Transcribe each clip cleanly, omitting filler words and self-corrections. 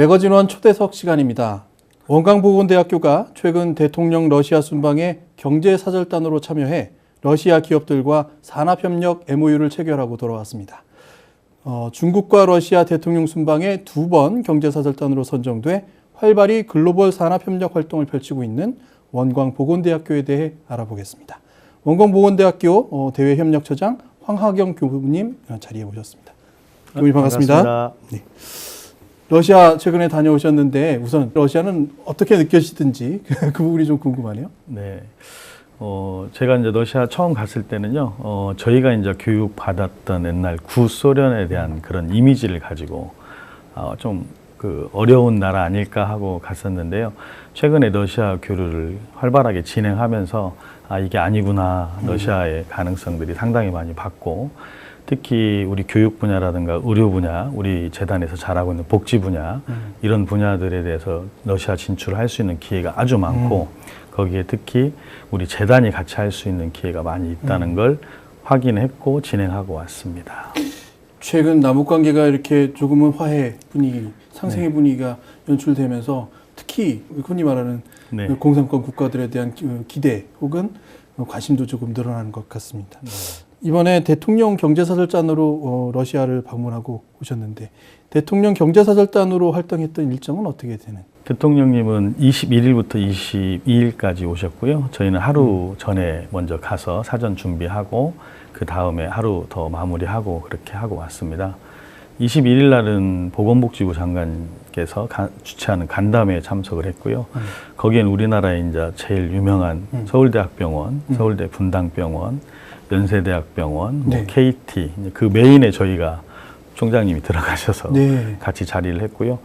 매거진원 초대석 시간입니다. 원광보건대학교가 최근 대통령 러시아 순방에 경제사절단으로 참여해 러시아 기업들과 산업협력 MOU를 체결하고 돌아왔습니다. 중국과 러시아 대통령 순방에 2번 경제사절단으로 선정돼 활발히 글로벌 산업협력 활동을 펼치고 있는 원광보건대학교에 대해 알아보겠습니다. 원광보건대학교 대외협력처장 황하경 교수님 자리에 모셨습니다. 교수님 반갑습니다. 네. 러시아 최근에 다녀오셨는데 우선 러시아는 어떻게 느껴지든지 그 부분이 좀 궁금하네요. 네. 제가 이제 러시아 처음 갔을 때는요, 저희가 이제 교육 받았던 옛날 구소련에 대한 그런 이미지를 가지고 좀 그 어려운 나라 아닐까 하고 갔었는데요. 최근에 러시아 교류를 활발하게 진행하면서 이게 아니구나, 러시아의 가능성들이 상당히 많이 봤고, 특히 우리 교육 분야라든가 의료 분야, 우리 재단에서 잘하고 있는 복지 분야, 이런 분야들에 대해서 러시아 진출할 수 있는 기회가 아주 많고, 거기에 특히 우리 재단이 같이 할 수 있는 기회가 많이 있다는 걸 확인했고 진행하고 왔습니다. 최근 남북 관계가 이렇게 조금은 화해 분위기, 상생의 분위기가 연출되면서 특히 흔히 말하는 공산권 국가들에 대한 기대 혹은 관심도 조금 늘어나는 것 같습니다. 이번에 대통령 경제사절단으로 러시아를 방문하고 오셨는데 대통령 경제사절단으로 활동했던 일정은 어떻게 되는? 대통령님은 21일부터 22일까지 오셨고요. 저희는 하루 전에 먼저 가서 사전 준비하고 그 다음에 하루 더 마무리하고 그렇게 하고 왔습니다. 21일 날은 보건복지부 장관께서 주최하는 간담회에 참석을 했고요. 거기엔 우리나라의 이제 제일 유명한 서울대학병원, 서울대 분당병원, 연세대학병원, KT 그 메인에 저희가 총장님이 들어가셔서 같이 자리를 했고요.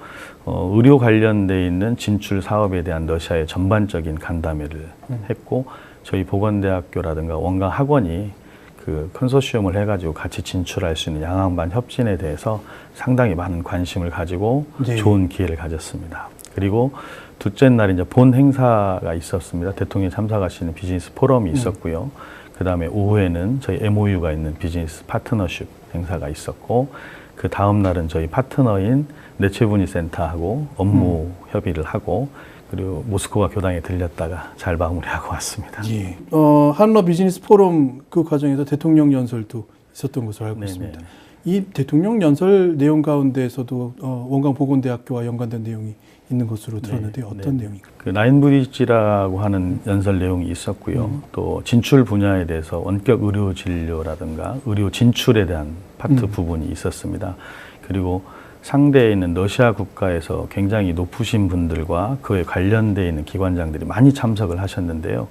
의료 관련돼 있는 진출 사업에 대한 러시아의 전반적인 간담회를 했고, 저희 보건대학교라든가 원광학원이 그 컨소시엄을 해가지고 같이 진출할 수 있는 양앙반 협진에 대해서 상당히 많은 관심을 가지고 좋은 기회를 가졌습니다. 그리고 둘째 날 이제 본 행사가 있었습니다. 대통령이 참석하시는 비즈니스 포럼이 있었고요. 그 다음에 오후에는 저희 MOU가 있는 비즈니스 파트너십 행사가 있었고, 그 다음 날은 저희 파트너인 네체브니 센터하고 업무 협의를 하고, 그리고 모스크바 교당에 들렸다가 잘 마무리하고 왔습니다. 예. 한러 비즈니스 포럼 그 과정에서 대통령 연설도 있었던 것으로 알고 있습니다. 이 대통령 연설 내용 가운데에서도 원광보건대학교와 연관된 내용이 있는 것으로 들었는데 어떤 내용인가요? 그 라인브리지라고 하는 연설 내용이 있었고요. 또 진출 분야에 대해서 원격 의료 진료라든가 의료 진출에 대한 파트 부분이 있었습니다. 그리고 상대에 있는 러시아 국가에서 굉장히 높으신 분들과 그에 관련되어 있는 기관장들이 많이 참석을 하셨는데요.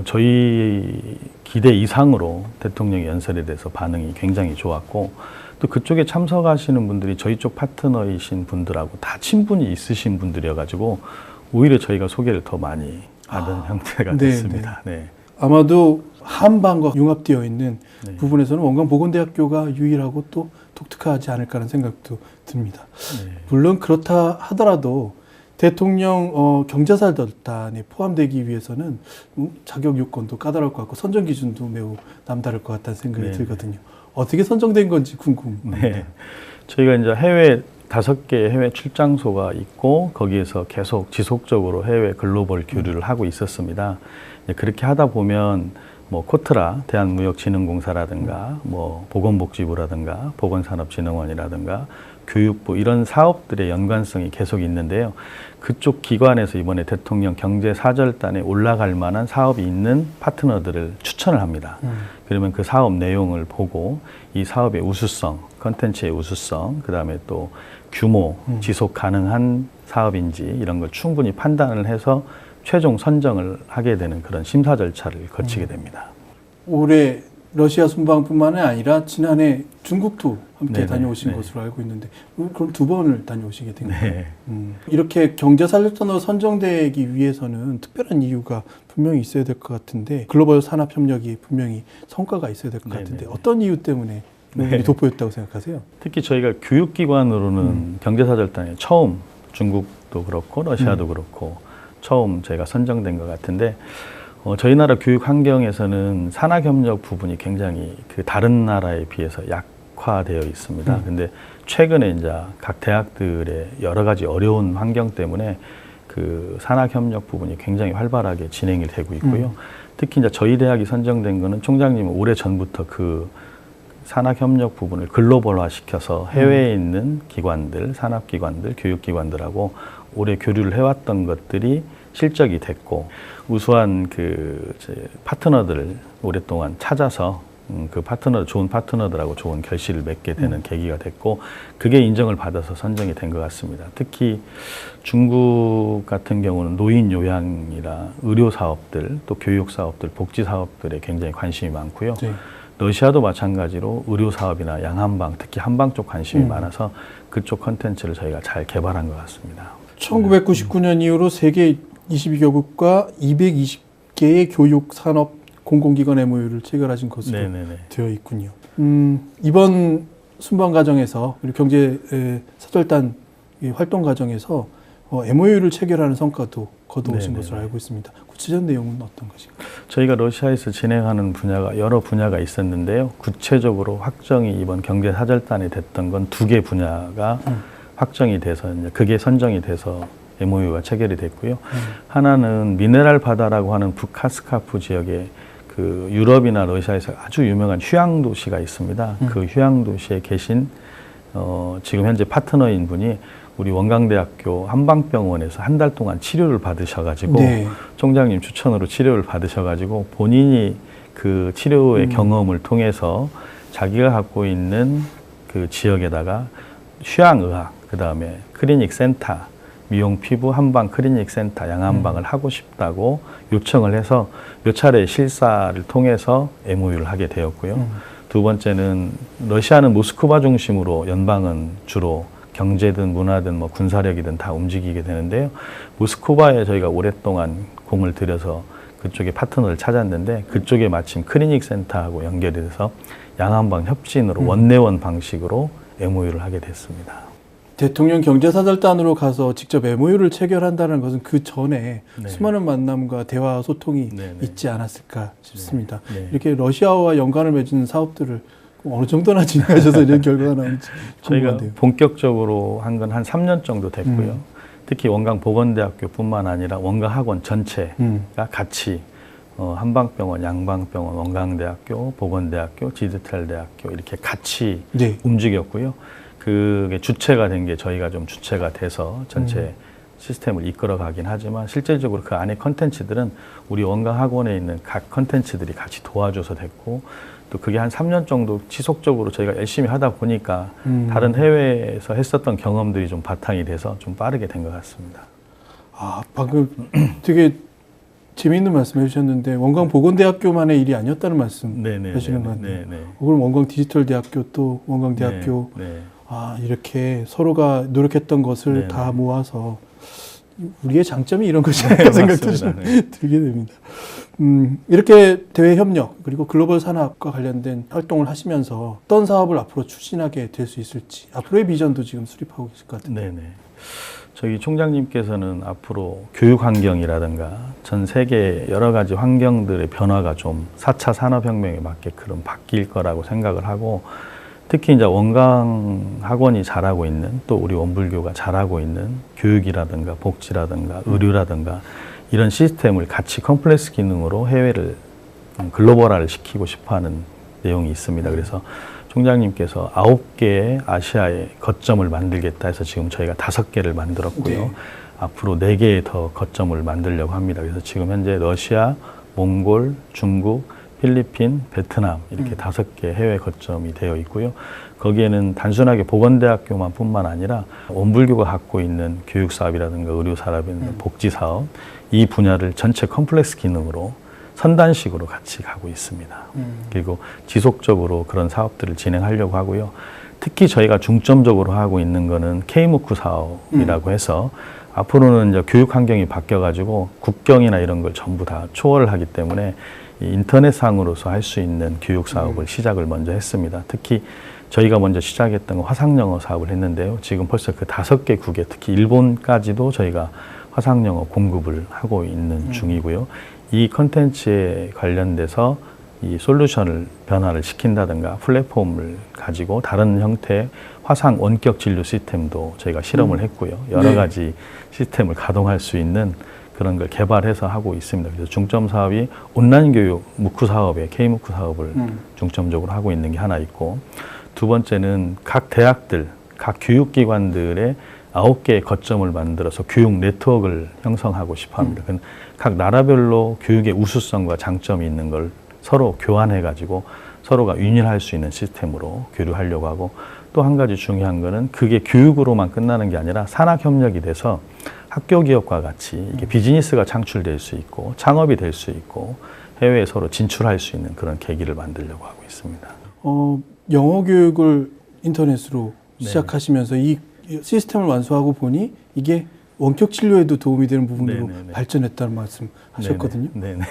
저희 기대 이상으로 대통령 연설에 대해서 반응이 굉장히 좋았고, 또 그쪽에 참석하시는 분들이 저희 쪽 파트너이신 분들하고 다 친분이 있으신 분들이어가지고 오히려 저희가 소개를 더 많이 받은 형태가 됐습니다. 아마도 한반과 융합되어 있는 부분에서는 원광보건대학교가 유일하고 또 독특하지 않을까 하는 생각도 듭니다. 물론 그렇다 하더라도 대통령 경제사절단에 포함되기 위해서는 자격 요건도 까다로울 것 같고 선정 기준도 매우 남다를 것 같다는 생각이 들거든요. 어떻게 선정된 건지 궁금합니다. 저희가 이제 해외 5개의 해외 출장소가 있고 거기에서 계속 지속적으로 해외 글로벌 교류를 하고 있었습니다. 그렇게 하다 보면 뭐 코트라 대한무역진흥공사라든가 뭐 보건복지부라든가 보건산업진흥원이라든가 교육부 이런 사업들의 연관성이 계속 있는데요. 그쪽 기관에서 이번에 대통령 경제사절단에 올라갈 만한 사업이 있는 파트너들을 추천을 합니다. 그러면 그 사업 내용을 보고 이 사업의 우수성, 컨텐츠의 우수성, 그 다음에 또 규모, 지속 가능한 사업인지 이런 걸 충분히 판단을 해서 최종 선정을 하게 되는 그런 심사 절차를 거치게 됩니다. 올해 러시아 순방뿐만 아니라 지난해 중국도 함께 다녀오신 것으로 알고 있는데 그럼 2번을 다녀오시게 된 거예요. 이렇게 경제사절단으로 선정되기 위해서는 특별한 이유가 분명히 있어야 될 것 같은데 글로벌 산업협력이 분명히 성과가 있어야 될 것 같은데 어떤 이유 때문에 돋보였다고 생각하세요? 특히 저희가 교육기관으로는 경제사절단에 처음 중국도 그렇고 러시아도 그렇고 처음 저희가 선정된 것 같은데 저희 나라 교육 환경에서는 산학협력 부분이 굉장히 그 다른 나라에 비해서 약 약화되어 있습니다. 근데 최근에 이제 각 대학들의 여러 가지 어려운 환경 때문에 그 산학협력 부분이 굉장히 활발하게 진행이 되고 있고요. 특히 이제 저희 대학이 선정된 거는 총장님은 오래 전부터 그 산학협력 부분을 글로벌화 시켜서 해외에 있는 기관들, 산업기관들, 교육기관들하고 오래 교류를 해왔던 것들이 실적이 됐고, 우수한 그 파트너들을 오랫동안 찾아서 그 좋은 파트너들하고 좋은 결실을 맺게 되는 계기가 됐고, 그게 인정을 받아서 선정이 된 것 같습니다. 특히 중국 같은 경우는 노인 요양이나 의료 사업들, 또 교육 사업들, 복지 사업들에 굉장히 관심이 많고요. 네. 러시아도 마찬가지로 의료 사업이나 양한방, 특히 한방 쪽 관심이 많아서 그쪽 컨텐츠를 저희가 잘 개발한 것 같습니다. 1999년 이후로 세계 22개국과 220개의 교육, 산업, 공공기관 MOU를 체결하신 것으로 되어 있군요. 이번 순방 과정에서 우리 경제 사절단 활동 과정에서 MOU를 체결하는 성과도 거두오신 것으로 알고 있습니다. 구체적 내용은 어떤 것인가요? 저희가 러시아에서 진행하는 분야가 여러 분야가 있었는데요. 구체적으로 확정이 이번 경제 사절단이 됐던 건 2개 분야가 확정이 돼서 이제 그게 선정이 돼서 MOU가 체결이 됐고요. 하나는 미네랄 바다라고 하는 북카스카프 지역에 그 유럽이나 러시아에서 아주 유명한 휴양 도시가 있습니다. 그 휴양 도시에 계신 지금 현재 파트너인 분이 우리 원광대학교 한방병원에서 한 달 동안 치료를 받으셔가지고 네. 총장님 추천으로 치료를 받으셔가지고 본인이 그 치료의 경험을 통해서 자기가 갖고 있는 그 지역에다가 휴양의학, 그 다음에 클리닉 센터, 미용 피부 한방 클리닉 센터 양한방을 하고 싶다고 요청을 해서 몇 차례 실사를 통해서 MOU를 하게 되었고요. 두 번째는 러시아는 모스크바 중심으로 연방은 주로 경제든 문화든 뭐 군사력이든 다 움직이게 되는데요. 모스크바에 저희가 오랫동안 공을 들여서 그쪽에 파트너를 찾았는데 그쪽에 마침 클리닉 센터하고 연결이 돼서 양한방 협진으로 원내원 방식으로 MOU를 하게 됐습니다. 대통령 경제사절단으로 가서 직접 MOU를 체결한다는 것은 그 전에 수많은 만남과 대화 소통이 있지 않았을까 싶습니다. 이렇게 러시아와 연관을 맺은 사업들을 어느 정도나 진행하셔서 이런 결과가 나오는지 저희가 궁금한데요. 본격적으로 한 건 한 3년 정도 됐고요. 특히 원광보건대학교뿐만 아니라 원광학원 전체가 같이 한방병원, 양방병원, 원광대학교, 보건대학교, 지드텔대학교 이렇게 같이 움직였고요. 그게 주체가 된 게 저희가 좀 주체가 돼서 전체 시스템을 이끌어 가긴 하지만 실질적으로 그 안에 컨텐츠들은 우리 원광학원에 있는 각 컨텐츠들이 같이 도와줘서 됐고 또 그게 한 3년 정도 지속적으로 저희가 열심히 하다 보니까 다른 해외에서 했었던 경험들이 좀 바탕이 돼서 좀 빠르게 된 것 같습니다. 아, 방금 되게 재미있는 말씀 해주셨는데 원광보건대학교만의 일이 아니었다는 말씀 하시는 것 같네요. 그럼 원광디지털대학교 또 원광대학교 아, 이렇게 서로가 노력했던 것을 다 모아서 우리의 장점이 이런 것이 아닐까 생각도 좀 들게 됩니다. 이렇게 대외 협력 그리고 글로벌 산업과 관련된 활동을 하시면서 어떤 사업을 앞으로 추진하게 될 수 있을지 앞으로의 비전도 지금 수립하고 계실 것 같은데. 저희 총장님께서는 앞으로 교육 환경이라든가 전 세계 여러 가지 환경들의 변화가 좀 4차 산업혁명에 맞게끔 바뀔 거라고 생각을 하고 특히 이제 원광학원이 잘하고 있는 또 우리 원불교가 잘하고 있는 교육이라든가 복지라든가 의료라든가 이런 시스템을 같이 컴플렉스 기능으로 해외를 글로벌화를 시키고 싶어하는 내용이 있습니다. 그래서 총장님께서 9개의 아시아의 거점을 만들겠다 해서 지금 저희가 5개를 만들었고요. 앞으로 4개의 더 거점을 만들려고 합니다. 그래서 지금 현재 러시아, 몽골, 중국, 필리핀, 베트남 이렇게 5개 해외 거점이 되어 있고요. 거기에는 단순하게 보건대학교만 뿐만 아니라 원불교가 갖고 있는 교육사업이라든가 의료사업이라든가 복지사업 이 분야를 전체 컴플렉스 기능으로 선단식으로 같이 가고 있습니다. 그리고 지속적으로 그런 사업들을 진행하려고 하고요. 특히 저희가 중점적으로 하고 있는 거는 K무크 사업이라고 해서 앞으로는 이제 교육 환경이 바뀌어가지고 국경이나 이런 걸 전부 다 초월을 하기 때문에 이 인터넷상으로서 할 수 있는 교육 사업을 시작을 먼저 했습니다. 특히 저희가 먼저 시작했던 건 화상영어 사업을 했는데요. 지금 벌써 그 5개 국에 특히 일본까지도 저희가 화상영어 공급을 하고 있는 중이고요. 이 컨텐츠에 관련돼서 이 솔루션을 변화를 시킨다든가 플랫폼을 가지고 다른 형태의 화상 원격 진료 시스템도 저희가 실험을 했고요. 여러 네. 가지 시스템을 가동할 수 있는 그런 걸 개발해서 하고 있습니다. 그래서 중점 사업이 온라인 교육 무크 사업에 K무크 사업을 중점적으로 하고 있는 게 하나 있고, 두 번째는 각 대학들, 각 교육기관들의 9개의 거점을 만들어서 교육 네트워크를 형성하고 싶어 합니다. 각 나라별로 교육의 우수성과 장점이 있는 걸 서로 교환해가지고 서로가 윈윈할 수 있는 시스템으로 교류하려고 하고, 또 한 가지 중요한 거는 그게 교육으로만 끝나는 게 아니라 산학협력이 돼서 학교 기업과 같이 이게 비즈니스가 창출될 수 있고 창업이 될 수 있고 해외에 서로 진출할 수 있는 그런 계기를 만들려고 하고 있습니다. 영어 교육을 인터넷으로 네. 시작하시면서 이 시스템을 완수하고 보니 이게 원격 진료에도 도움이 되는 부분으로 네네네. 발전했다는 말씀 하셨거든요. 네네.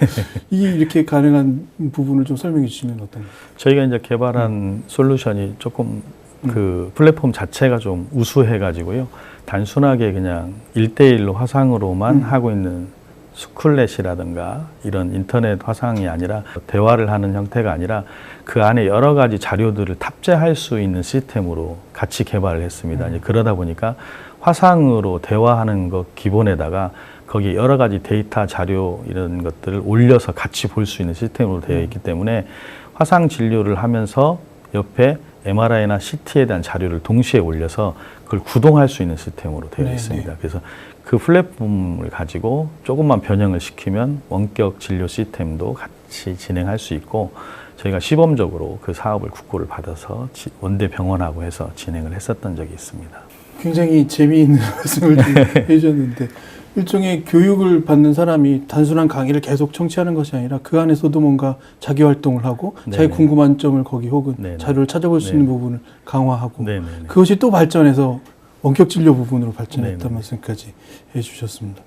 이게 이렇게 가능한 부분을 좀 설명해 주시면 어떤가요? 저희가 이제 개발한 솔루션이 조금 그 플랫폼 자체가 좀 우수해가지고요. 단순하게 그냥 1대1로 화상으로만 하고 있는 스쿨렛이라든가 이런 인터넷 화상이 아니라 대화를 하는 형태가 아니라 그 안에 여러 가지 자료들을 탑재할 수 있는 시스템으로 같이 개발을 했습니다. 이제 그러다 보니까 화상으로 대화하는 것 기본에다가 거기 여러 가지 데이터 자료 이런 것들을 올려서 같이 볼 수 있는 시스템으로 되어 있기 때문에 화상 진료를 하면서 옆에 MRI나 CT에 대한 자료를 동시에 올려서 그걸 구동할 수 있는 시스템으로 되어 있습니다. 그래서 그 플랫폼을 가지고 조금만 변형을 시키면 원격 진료 시스템도 같이 진행할 수 있고, 저희가 시범적으로 그 사업을 국고를 받아서 원대 병원하고 해서 진행을 했었던 적이 있습니다. 굉장히 재미있는 말씀을 좀 해주셨는데, 일종의 교육을 받는 사람이 단순한 강의를 계속 청취하는 것이 아니라 그 안에서도 뭔가 자기 활동을 하고 자기 궁금한 점을 거기 혹은 자료를 찾아볼 수 있는 부분을 강화하고 그것이 또 발전해서 원격 진료 부분으로 발전했다는 말씀까지 해주셨습니다.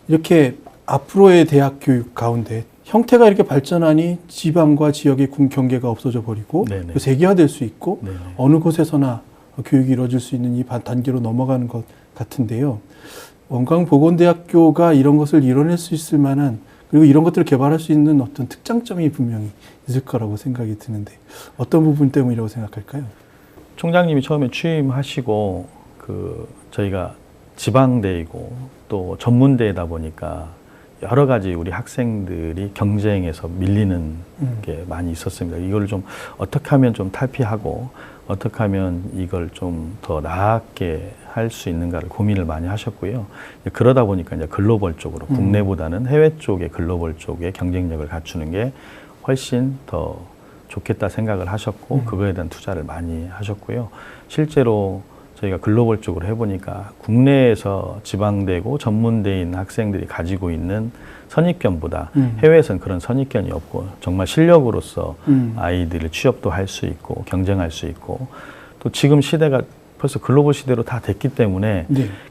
이렇게 앞으로의 대학 교육 가운데 형태가 이렇게 발전하니 지방과 지역의 경계가 없어져 버리고 세계화될 수 있고 어느 곳에서나 교육이 이루어질 수 있는 이 단계로 넘어가는 것 같은데요. 원광보건대학교가 이런 것을 이뤄낼 수 있을 만한, 그리고 이런 것들을 개발할 수 있는 어떤 특장점이 분명히 있을 거라고 생각이 드는데 어떤 부분 때문이라고 생각할까요? 총장님이 처음에 취임하시고 저희가 지방대이고 또 전문대이다 보니까 여러 가지 우리 학생들이 경쟁에서 밀리는 게 많이 있었습니다. 이걸 좀 어떻게 하면 좀 탈피하고 어떻게 하면 이걸 좀 더 나았게 할 수 있는가를 고민을 많이 하셨고요. 그러다 보니까 이제 글로벌 쪽으로 국내보다는 해외 쪽의 글로벌 쪽의 경쟁력을 갖추는 게 훨씬 더 좋겠다 생각을 하셨고 그거에 대한 투자를 많이 하셨고요. 실제로 저희가 글로벌 쪽으로 해보니까 국내에서 지방대고 전문대인 학생들이 가지고 있는 선입견보다 해외에서는 그런 선입견이 없고 정말 실력으로서 아이들을 취업도 할 수 있고 경쟁할 수 있고, 또 지금 시대가 벌써 글로벌 시대로 다 됐기 때문에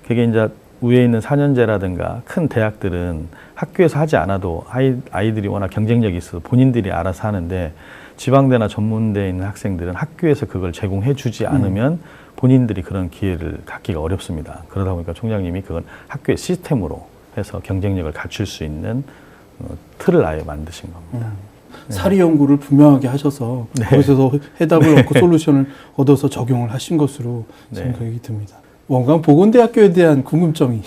그게 이제 위에 있는 4년제라든가 큰 대학들은 학교에서 하지 않아도 아이들이 워낙 경쟁력이 있어서 본인들이 알아서 하는데, 지방대나 전문대에 있는 학생들은 학교에서 그걸 제공해 주지 않으면 본인들이 그런 기회를 갖기가 어렵습니다. 그러다 보니까 총장님이 그건 학교의 시스템으로 해서 경쟁력을 갖출 수 있는 틀을 아예 만드신 겁니다. 사리 연구를 분명하게 하셔서 거기서 해답을 얻고 솔루션을 얻어서 적용을 하신 것으로 생각이 듭니다. 원광보건대학교에 대한 궁금증이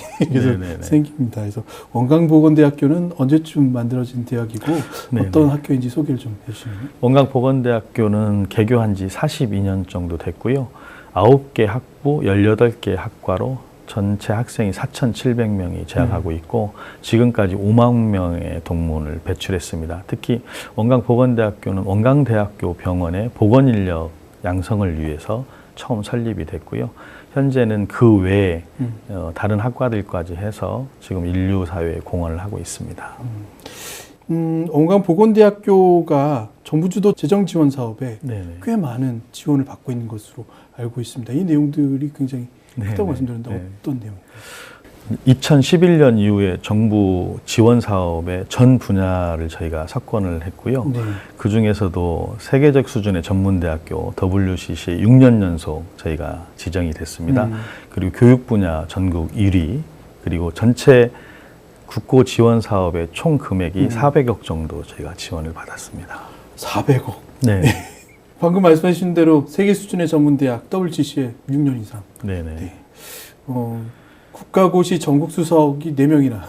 생깁니다. 그래서 원광보건대학교는 언제쯤 만들어진 대학이고 어떤 학교인지 소개를 좀 해주시면요. 원광보건대학교는 개교한 지 42년 정도 됐고요. 9개 학부, 18개 학과로 전체 학생이 4,700명이 재학하고 있고 지금까지 5만 명의 동문을 배출했습니다. 특히 원광보건대학교는 원광대학교 병원의 보건인력 양성을 위해서 처음 설립이 됐고요. 현재는 그 외에 다른 학과들까지 해서 지금 인류사회에 공헌을 하고 있습니다. 원광보건대학교가 정부 주도 재정 지원 사업에 꽤 많은 지원을 받고 있는 것으로 알고 있습니다. 이 내용들이 굉장히 크다고 말씀드렸는데 어떤 내용인가요? 2011년 이후에 정부 지원 사업의 전 분야를 저희가 석권을 했고요. 그 중에서도 세계적 수준의 전문대학교 WCC 6년 연속 저희가 지정이 됐습니다. 그리고 교육 분야 전국 1위, 그리고 전체 국고 지원 사업의 총 금액이 400억 정도 저희가 지원을 받았습니다. 400억. 네. 방금 말씀하신 대로 세계 수준의 전문 대학 WGC에 6년 이상. 네네. 네. 국가고시 전국 수석이 4명이나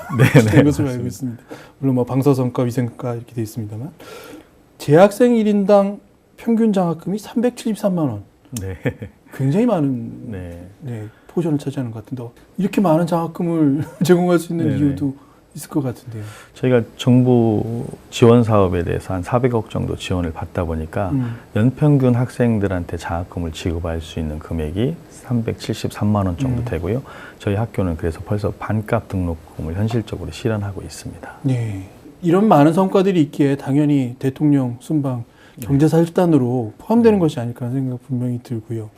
된 것으로 알고 있습니다. 물론 뭐 방사선과 위생과 이렇게 되어 있습니다만 재학생 1인당 평균 장학금이 373만 원. 네. 굉장히 많은 네. 포션을 차지하는 것 같은데 이렇게 많은 장학금을 제공할 수 있는 네네. 이유도 있을 것 같은데요. 저희가 정부 지원 사업에 대해서 한 400억 정도 지원을 받다 보니까 연평균 학생들한테 장학금을 지급할 수 있는 금액이 373만 원 정도 되고요. 저희 학교는 그래서 벌써 반값 등록금을 현실적으로 실현하고 있습니다. 네. 이런 많은 성과들이 있기에 당연히 대통령 순방 경제사절단으로 포함되는 것이 아닐까 하는 생각 분명히 들고요.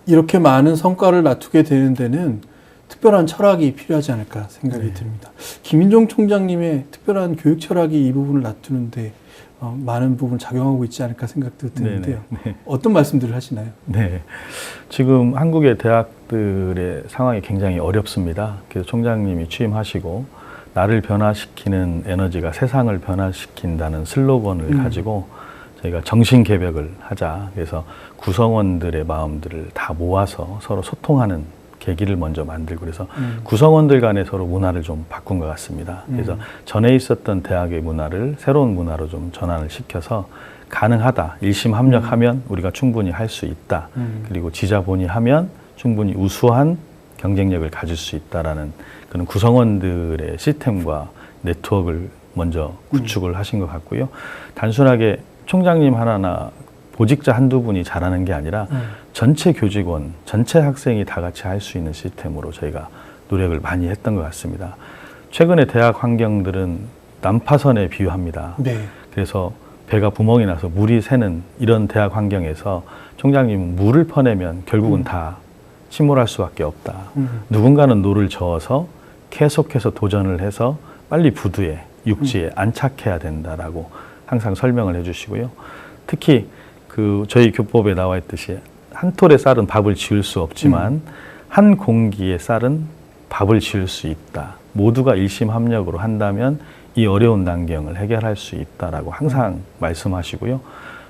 이렇게 많은 성과를 낳게 되는 데는 특별한 철학이 필요하지 않을까 생각이 듭니다. 김인종 총장님의 특별한 교육 철학이 이 부분을 놔두는데 많은 부분을 작용하고 있지 않을까 생각도 드는데요. 어떤 말씀들을 하시나요? 네. 지금 한국의 대학들의 상황이 굉장히 어렵습니다. 그래서 총장님이 취임하시고 나를 변화시키는 에너지가 세상을 변화시킨다는 슬로건을 가지고 저희가 정신개벽을 하자. 그래서 구성원들의 마음들을 다 모아서 서로 소통하는 계기를 먼저 만들고 그래서 구성원들 간에 서로 문화를 좀 바꾼 것 같습니다. 그래서 전에 있었던 대학의 문화를 새로운 문화로 좀 전환을 시켜서 가능하다. 일심 합력하면 우리가 충분히 할 수 있다. 그리고 지자본이 하면 충분히 우수한 경쟁력을 가질 수 있다라는 그런 구성원들의 시스템과 네트워크를 먼저 구축을 하신 것 같고요. 단순하게 총장님 하나나 보직자 한두 분이 잘하는 게 아니라 전체 교직원, 전체 학생이 다 같이 할 수 있는 시스템으로 저희가 노력을 많이 했던 것 같습니다. 최근에 대학 환경들은 난파선에 비유합니다. 네. 그래서 배가 구멍이 나서 물이 새는 이런 대학 환경에서 총장님은 물을 퍼내면 결국은 다 침몰할 수밖에 없다. 누군가는 노를 저어서 계속해서 도전을 해서 빨리 부두에, 육지에 안착해야 된다라고 항상 설명을 해주시고요. 특히 저희 교법에 나와 있듯이 한 톨의 쌀은 밥을 지을 수 없지만 한 공기의 쌀은 밥을 지을 수 있다. 모두가 일심합력으로 한다면 이 어려운 난경을 해결할 수 있다라고 항상 말씀하시고요.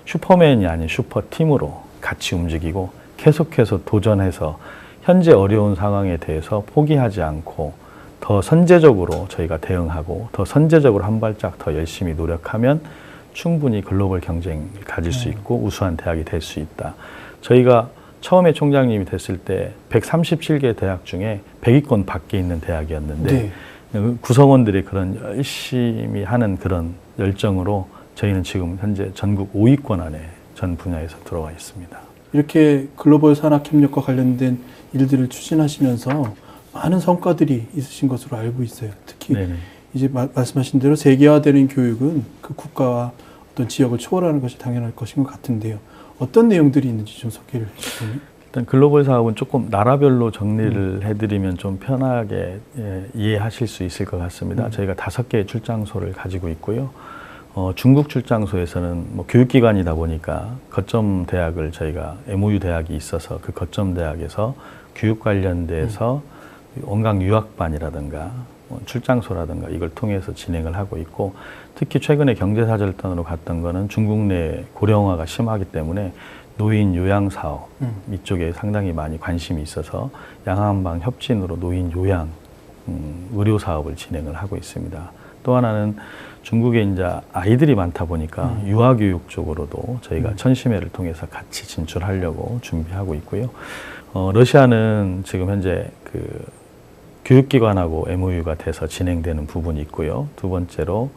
슈퍼맨이 아닌 슈퍼팀으로 같이 움직이고 계속해서 도전해서 현재 어려운 상황에 대해서 포기하지 않고 더 선제적으로 저희가 대응하고 더 선제적으로 한 발짝 더 열심히 노력하면 충분히 글로벌 경쟁을 가질 수 있고 우수한 대학이 될 수 있다. 저희가 처음에 총장님이 됐을 때 137개 대학 중에 100위권 밖에 있는 대학이었는데 구성원들이 그런 열심히 하는 그런 열정으로 저희는 지금 현재 전국 5위권 안에 전 분야에서 들어와 있습니다. 이렇게 글로벌 산학협력과 관련된 일들을 추진하시면서 많은 성과들이 있으신 것으로 알고 있어요. 특히 이제 말씀하신 대로 세계화되는 교육은 그 국가와 어떤 지역을 초월하는 것이 당연할 것인 것 같은데요. 어떤 내용들이 있는지 좀 소개를 해주시면. 일단 글로벌 사업은 조금 나라별로 정리를 해드리면 좀 편하게 이해하실 수 있을 것 같습니다. 저희가 5개의 출장소를 가지고 있고요. 중국 출장소에서는 뭐 교육기관이다 보니까 거점 대학을 저희가 MOU 대학이 있어서 그 거점 대학에서 교육 관련돼서 원강 유학반이라든가 출장소라든가 이걸 통해서 진행을 하고 있고 특히 최근에 경제사절단으로 갔던 거는 중국 내 고령화가 심하기 때문에 노인 요양 사업 이쪽에 상당히 많이 관심이 있어서 양한방 협진으로 노인 요양 의료 사업을 진행을 하고 있습니다. 또 하나는 중국에 이제 아이들이 많다 보니까 유아교육 쪽으로도 저희가 천심회를 통해서 같이 진출하려고 준비하고 있고요. 러시아는 지금 현재 교육기관하고 MOU가 돼서 진행되는 부분이 있고요. 두 번째로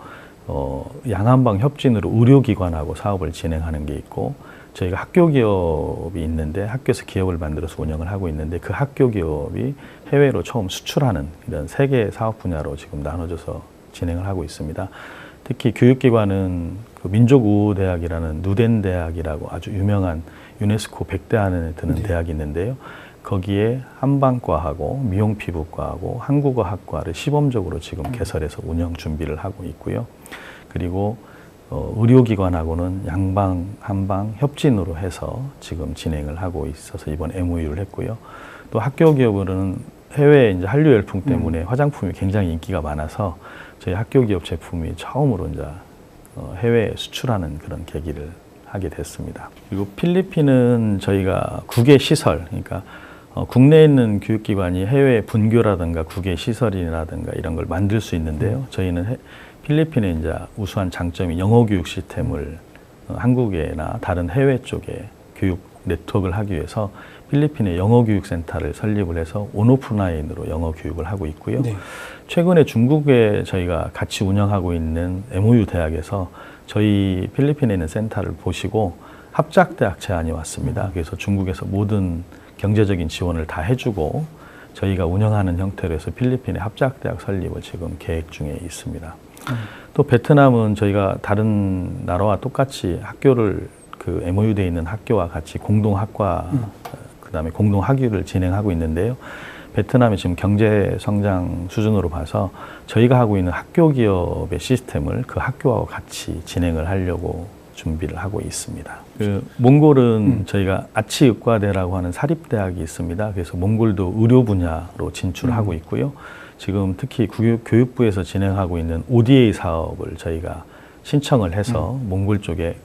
양한방 협진으로 의료기관하고 사업을 진행하는 게 있고 저희가 학교 기업이 있는데 학교에서 기업을 만들어서 운영을 하고 있는데 그 학교 기업이 해외로 처음 수출하는 이런 3개의 사업 분야로 지금 나눠져서 진행을 하고 있습니다. 특히 교육기관은 민족우호대학이라는 누덴 대학이라고 아주 유명한 유네스코 100대 안에 드는 대학이 있는데요. 거기에 한방과하고 미용피부과하고 한국어학과를 시범적으로 지금 개설해서 운영 준비를 하고 있고요. 그리고 의료기관하고는 양방, 한방 협진으로 해서 지금 진행을 하고 있어서 이번 MOU를 했고요. 또 학교 기업으로는 해외 이제 한류 열풍 때문에 화장품이 굉장히 인기가 많아서 저희 학교 기업 제품이 처음으로 이제 해외에 수출하는 그런 계기를 하게 됐습니다. 그리고 필리핀은 저희가 국외 시설, 그러니까 국내에 있는 교육기관이 해외 분교라든가 국외 시설이라든가 이런 걸 만들 수 있는데요. 저희는 필리핀의 이제 우수한 장점이 영어 교육 시스템을 한국에나 다른 해외 쪽에 교육 네트워크를 하기 위해서 필리핀의 영어 교육 센터를 설립을 해서 온오프라인으로 영어 교육을 하고 있고요. 네. 최근에 중국에 저희가 같이 운영하고 있는 MOU 대학에서 저희 필리핀에 있는 센터를 보시고 합작대학 제안이 왔습니다. 그래서 중국에서 모든 경제적인 지원을 다 해주고 저희가 운영하는 형태로 해서 필리핀의 합작대학 설립을 지금 계획 중에 있습니다. 또 베트남은 저희가 다른 나라와 똑같이 학교를 그 MOU되어 있는 학교와 같이 공동학과 그다음에 공동학위를 진행하고 있는데요. 베트남이 지금 경제 성장 수준으로 봐서 저희가 하고 있는 학교 기업의 시스템을 그 학교와 같이 진행을 하려고 준비를 하고 있습니다. 그 몽골은 저희가 아치의과대라고 하는 사립대학이 있습니다. 그래서 몽골도 의료 분야로 진출하고 있고요. 지금 특히 교육부에서 진행하고 있는 ODA 사업을 저희가 신청을 해서 몽골 쪽에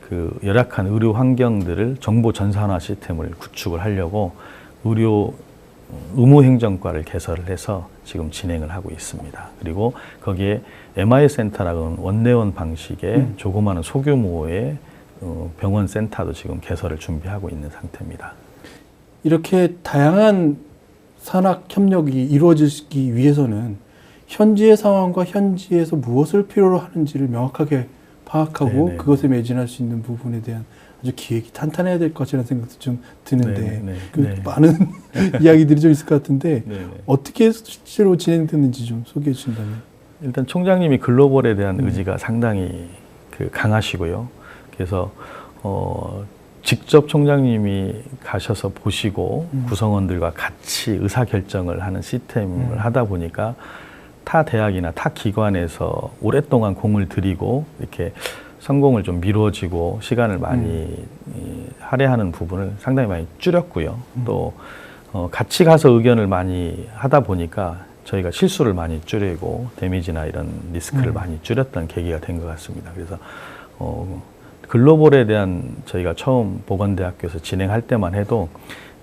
그 열악한 의료 환경들을 정보 전산화 시스템을 구축을 하려고 의료 의무행정과를 개설을 해서 지금 진행을 하고 있습니다. 그리고 거기에 MI 센터라는 원내원 방식의 조그마한 소규모의 병원 센터도 지금 개설을 준비하고 있는 상태입니다. 이렇게 다양한 산학 협력이 이루어지기 위해서는 현지의 상황과 현지에서 무엇을 필요로 하는지를 명확하게 파악하고 네네. 그것에 매진할 수 있는 부분에 대한 아주 기획이 탄탄해야 될 것이라는 생각도 좀 드는데 많은 이야기들이 좀 있을 것 같은데 어떻게 실제로 진행됐는지 좀 소개해 주신다면. 일단 총장님이 글로벌에 대한 의지가 상당히 강하시고요. 그래서 직접 총장님이 가셔서 보시고 구성원들과 같이 의사결정을 하는 시스템을 하다 보니까 타 대학이나 타 기관에서 오랫동안 공을 들이고 이렇게 성공을 좀 미뤄지고 시간을 많이 할애하는 부분을 상당히 많이 줄였고요. 또 같이 가서 의견을 많이 하다 보니까 저희가 실수를 많이 줄이고 데미지나 이런 리스크를 많이 줄였던 계기가 된 것 같습니다. 그래서 글로벌에 대한 저희가 처음 보건대학교에서 진행할 때만 해도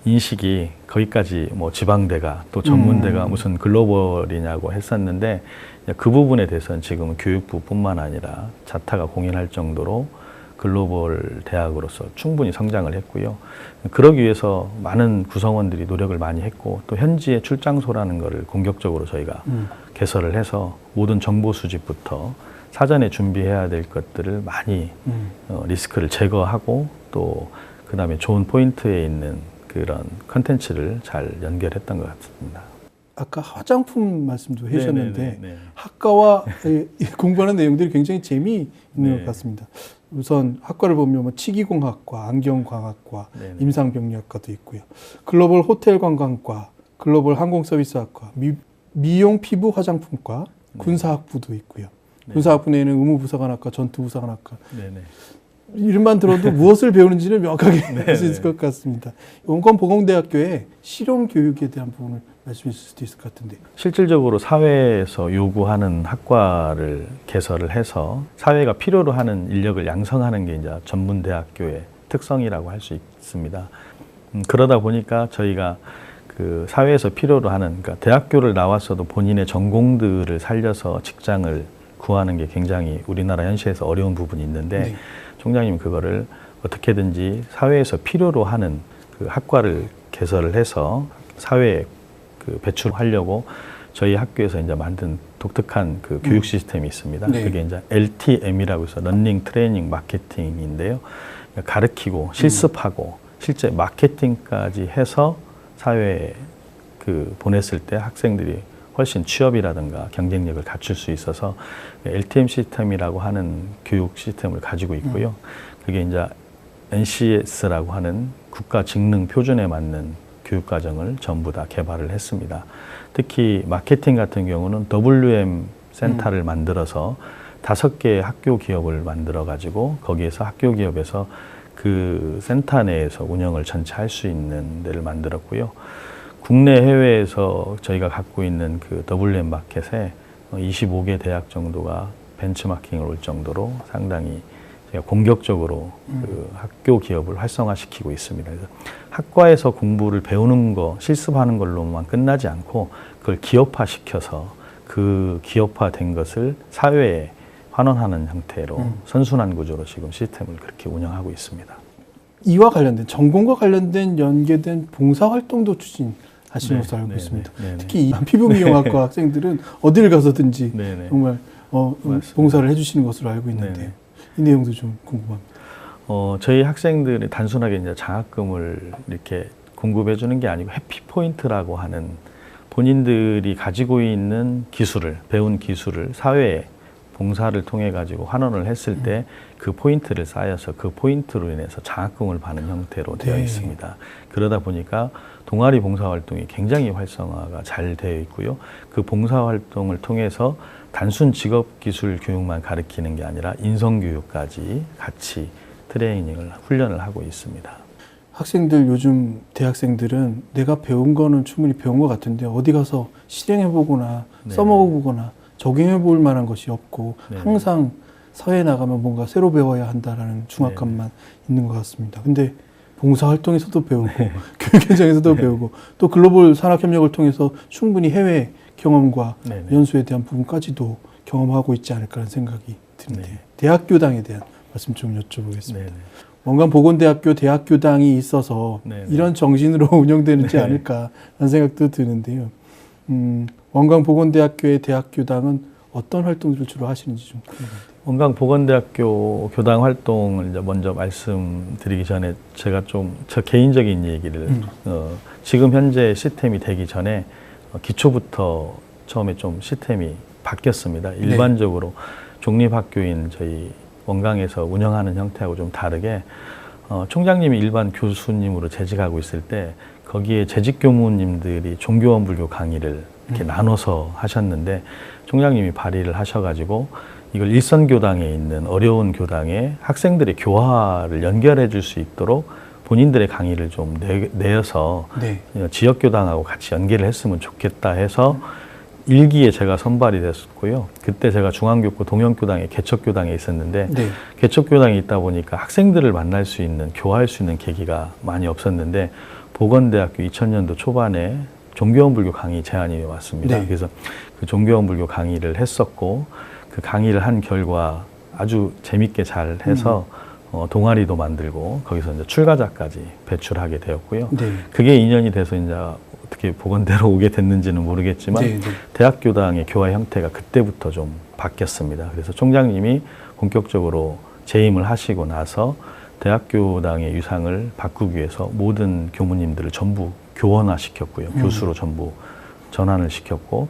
인식이 거기까지 뭐 지방대가 또 전문대가 무슨 글로벌이냐고 했었는데 그 부분에 대해서는 지금 교육부뿐만 아니라 자타가 공인할 정도로 글로벌 대학으로서 충분히 성장을 했고요. 그러기 위해서 많은 구성원들이 노력을 많이 했고 또 현지의 출장소라는 것을 공격적으로 저희가 개설을 해서 모든 정보 수집부터 사전에 준비해야 될 것들을 많이 리스크를 제거하고 또 그다음에 좋은 포인트에 있는 그런 컨텐츠를 잘 연결했던 것 같습니다. 아까 화장품 말씀도 하셨는데 학과와 공부하는 내용들이 굉장히 재미있는 것 같습니다. 우선 학과를 보면 뭐 치기공학과, 안경광학과, 임상병리학과도 있고요. 글로벌 호텔관광과, 글로벌 항공서비스학과, 미용 피부 화장품과, 군사학부도 있고요. 군사학부 내에는 의무부사관학과, 전투부사관학과. 이름만 들어도 무엇을 배우는지를 명확하게 알 수 있을 것 같습니다. 원권보건대학교의 실용교육에 대한 부분을 말씀해 주실 수도 있을 것 같은데. 실질적으로 사회에서 요구하는 학과를 개설을 해서 사회가 필요로 하는 인력을 양성하는 게 이제 전문대학교의 특성이라고 할 수 있습니다. 그러다 보니까 저희가 그 사회에서 필요로 하는, 그러니까 대학교를 나왔어도 본인의 전공들을 살려서 직장을 구하는 게 굉장히 우리나라 현실에서 어려운 부분이 있는데 총장님이 그거를 어떻게든지 사회에서 필요로 하는 그 학과를 개설을 해서 사회에 그 배출하려고 저희 학교에서 이제 만든 독특한 그 교육 시스템이 있습니다. 그게 이제 LTM이라고 해서 러닝, 트레이닝, 마케팅인데요. 가르치고 실습하고 실제 마케팅까지 해서 사회에 그 보냈을 때 학생들이 훨씬 취업이라든가 경쟁력을 갖출 수 있어서 LTM 시스템이라고 하는 교육 시스템을 가지고 있고요. 그게 이제 NCS라고 하는 국가 직능 표준에 맞는 교육과정을 전부 다 개발을 했습니다. 특히 마케팅 같은 경우는 WM 센터를 만들어서 5개의 학교 기업을 만들어 가지고 거기에서 학교 기업에서 그 센터 내에서 운영을 전체 할 수 있는 데를 만들었고요. 국내 해외에서 저희가 갖고 있는 그 WM 마켓에 25개 대학 정도가 벤치마킹을 올 정도로 상당히 제가 공격적으로 그 학교 기업을 활성화시키고 있습니다. 그래서 학과에서 공부를 배우는 거, 실습하는 걸로만 끝나지 않고 그걸 기업화시켜서 그 기업화된 것을 사회에 환원하는 형태로 선순환 구조로 지금 시스템을 그렇게 운영하고 있습니다. 이와 관련된 전공과 관련된 연계된 봉사활동도 추진하시는 것으로 알고 네, 있습니다. 네, 네, 특히 이 피부미용학과 학생들은 어디를 가서든지 네, 네. 정말 맞습니다. 봉사를 해주시는 것으로 알고 있는데요. 네, 네. 이 내용도 좀 궁금합니다. 저희 학생들이 단순하게 이제 장학금을 이렇게 공급해 주는 게 아니고 해피포인트라고 하는 본인들이 가지고 있는 기술을, 배운 기술을 사회에 봉사를 통해 가지고 환원을 했을 때 그 포인트를 쌓여서 그 포인트로 인해서 장학금을 받는 형태로 되어 네. 있습니다. 그러다 보니까 동아리 봉사활동이 굉장히 활성화가 잘 되어 있고요. 그 봉사활동을 통해서 단순 직업기술 교육만 가르치는 게 아니라 인성교육까지 같이 트레이닝을, 훈련을 하고 있습니다. 학생들, 요즘 대학생들은 내가 배운 거는 충분히 배운 것 같은데 어디 가서 실행해보거나 네. 써먹어보거나 적용해볼 만한 것이 없고 네. 항상 사회에 나가면 뭔가 새로 배워야 한다라는 중압감만 있는 것 같습니다. 근데 봉사활동에서도 배우고 교육 현장에서도 배우고 또 글로벌 산학협력을 통해서 충분히 해외 경험과 네네. 연수에 대한 부분까지도 경험하고 있지 않을까라는 생각이 드는데 네. 대학교당에 대한 말씀 좀 여쭤보겠습니다. 네네. 원광보건대학교 대학교당이 있어서 네네. 이런 정신으로 운영되는지 네. 않을까라는 생각도 드는데요. 원광보건대학교의 대학교당은 어떤 활동들을 주로 하시는지 좀 궁금합니다. 원광보건대학교 교당 활동을 이제 먼저 말씀드리기 전에 제가 좀 저 개인적인 얘기를 지금 현재 시스템이 되기 전에 기초부터 처음에 좀 시스템이 바뀌었습니다. 일반적으로 종립학교인 저희 원광에서 운영하는 형태하고 좀 다르게 총장님이 일반 교수님으로 재직하고 있을 때 거기에 재직 교무님들이 종교원 불교 강의를 이렇게 나눠서 하셨는데 총장님이 발의를 하셔가지고 이걸 일선교당에 있는 어려운 교당에 학생들의 교화를 연결해 줄 수 있도록 본인들의 강의를 좀 내어서 네. 지역교당하고 같이 연계를 했으면 좋겠다 해서 일기에 제가 선발이 됐었고요. 그때 제가 중앙교구 동영교당에 개척교당에 있었는데 네. 개척교당에 있다 보니까 학생들을 만날 수 있는, 교화할 수 있는 계기가 많이 없었는데 보건대학교 2000년도 초반에 종교원 불교 강의 제안이 왔습니다. 네. 그래서 그 종교원 불교 강의를 했었고 그 강의를 한 결과 아주 재밌게 잘 해서 동아리도 만들고 거기서 이제 출가자까지 배출하게 되었고요. 네. 그게 인연이 돼서 이제 어떻게 보건대로 오게 됐는지는 모르겠지만 네, 네. 대학교당의 교화 형태가 그때부터 좀 바뀌었습니다. 그래서 총장님이 본격적으로 재임을 하시고 나서 대학교당의 유상을 바꾸기 위해서 모든 교무님들을 전부 교원화시켰고요. 교수로 전부 전환을 시켰고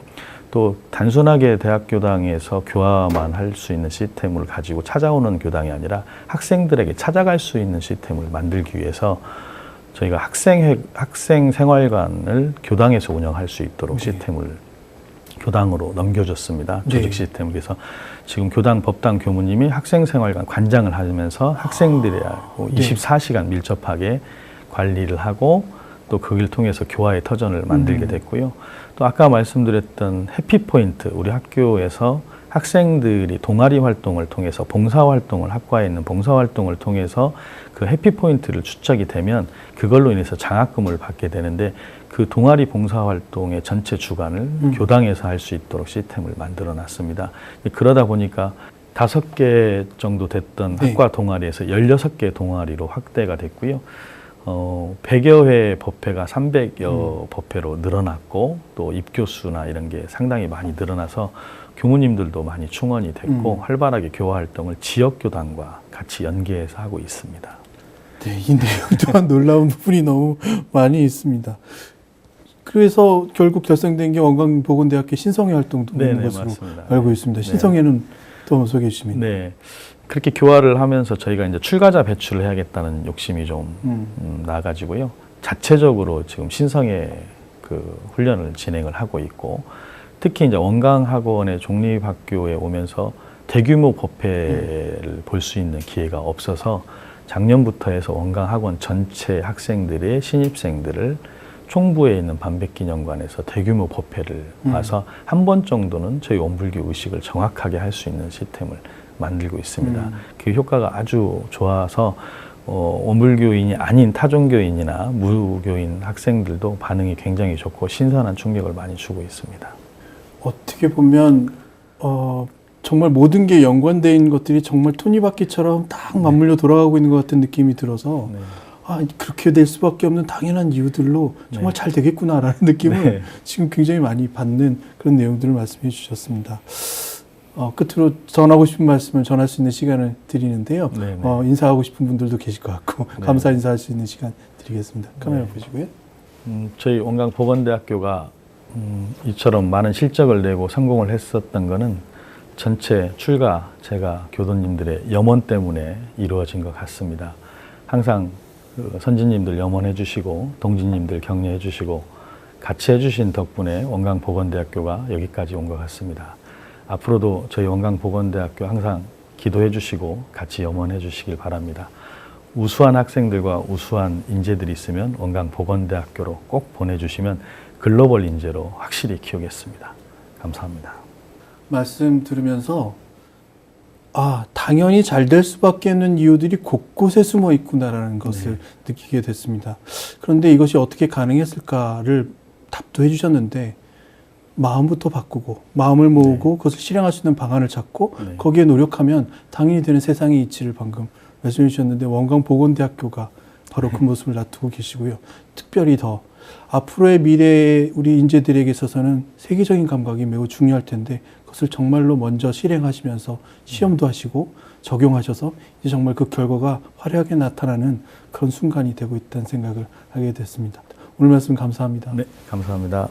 또 단순하게 대학교당에서 교화만 할 수 있는 시스템을 가지고 찾아오는 교당이 아니라 학생들에게 찾아갈 수 있는 시스템을 만들기 위해서 저희가 학생 생활관을 교당에서 운영할 수 있도록 네. 시스템을 교당으로 넘겨줬습니다. 조직 네. 시스템. 그래서 지금 교당 법당 교무님이 학생 생활관 관장을 하면서 학생들하고 24시간 밀접하게 관리를 하고 또 거기를 통해서 교화의 터전을 만들게 됐고요. 또 아까 말씀드렸던 해피포인트, 우리 학교에서 학생들이 동아리 활동을 통해서 봉사활동을, 학과에 있는 봉사활동을 통해서 그 해피포인트를 축적이 되면 그걸로 인해서 장학금을 받게 되는데 그 동아리 봉사활동의 전체 주관을 교당에서 할 수 있도록 시스템을 만들어 놨습니다. 그러다 보니까 5개 정도 됐던 네. 학과 동아리에서 16개 동아리로 확대가 됐고요. 100여 회 법회가 300여 법회로 늘어났고 또 입교수나 이런 게 상당히 많이 늘어나서 교무님들도 많이 충원이 됐고 활발하게 교화 활동을 지역교당과 같이 연계해서 하고 있습니다. 네, 이 내용 또한 놀라운 부분이 너무 많이 있습니다. 그래서 결국 결성된 게 원광보건대학교 신성회 활동도 있는 것으로 맞습니다. 알고 있습니다. 신성회는 또 소개해 주시면. 네. 그렇게 교화를 하면서 저희가 이제 출가자 배출을 해야겠다는 욕심이 좀 나가지고요. 자체적으로 지금 신성회 그 훈련을 진행을 하고 있고 특히 이제 원광학원의 종립학교에 오면서 대규모 법회를 볼 수 있는 기회가 없어서 작년부터 해서 원광학원 전체 학생들의 신입생들을 총부에 있는 반백기념관에서 대규모 법회를 와서 한 번 정도는 저희 원불교 의식을 정확하게 할 수 있는 시스템을 만들고 있습니다. 그 효과가 아주 좋아서 원불교인이 아닌 타종교인이나 무교인 학생들도 반응이 굉장히 좋고 신선한 충격을 많이 주고 있습니다. 어떻게 보면 정말 모든 게 연관되어 있는 것들이 정말 톱니바퀴처럼 딱 맞물려 돌아가고 있는 것 같은 느낌이 들어서 네. 그렇게 될 수밖에 없는 당연한 이유들로 정말 잘 되겠구나라는 느낌을 지금 굉장히 많이 받는 그런 내용들을 말씀해 주셨습니다. 끝으로 전하고 싶은 말씀을 전할 수 있는 시간을 드리는데요. 인사하고 싶은 분들도 계실 것 같고 감사 인사할 수 있는 시간 드리겠습니다. 카메라 보시고요. 저희 원광보건대학교가 이처럼 많은 실적을 내고 성공을 했었던 거는 전체 제가 교도님들의 염원 때문에 이루어진 것 같습니다. 항상 선진님들 염원해 주시고 동지님들 격려해 주시고 같이 해주신 덕분에 원광보건대학교가 여기까지 온 것 같습니다. 앞으로도 저희 원광보건대학교 항상 기도해 주시고 같이 염원해 주시길 바랍니다. 우수한 학생들과 우수한 인재들이 있으면 원광보건대학교로 꼭 보내주시면 글로벌 인재로 확실히 키우겠습니다. 감사합니다. 말씀 들으면서 당연히 잘 될 수밖에 없는 이유들이 곳곳에 숨어 있구나라는 것을 느끼게 됐습니다. 그런데 이것이 어떻게 가능했을까를 답도 해주셨는데 마음부터 바꾸고 마음을 모으고 그것을 실행할 수 있는 방안을 찾고 거기에 노력하면 당연히 되는 세상의 이치를 방금 말씀해 주셨는데 원광보건대학교가 바로 그 모습을 놔두고 계시고요. 특별히 더 앞으로의 미래의 우리 인재들에게 있어서는 세계적인 감각이 매우 중요할 텐데 그것을 정말로 먼저 실행하시면서 시험도 하시고 적용하셔서 이제 정말 그 결과가 화려하게 나타나는 그런 순간이 되고 있다는 생각을 하게 됐습니다. 오늘 말씀 감사합니다. 네, 감사합니다.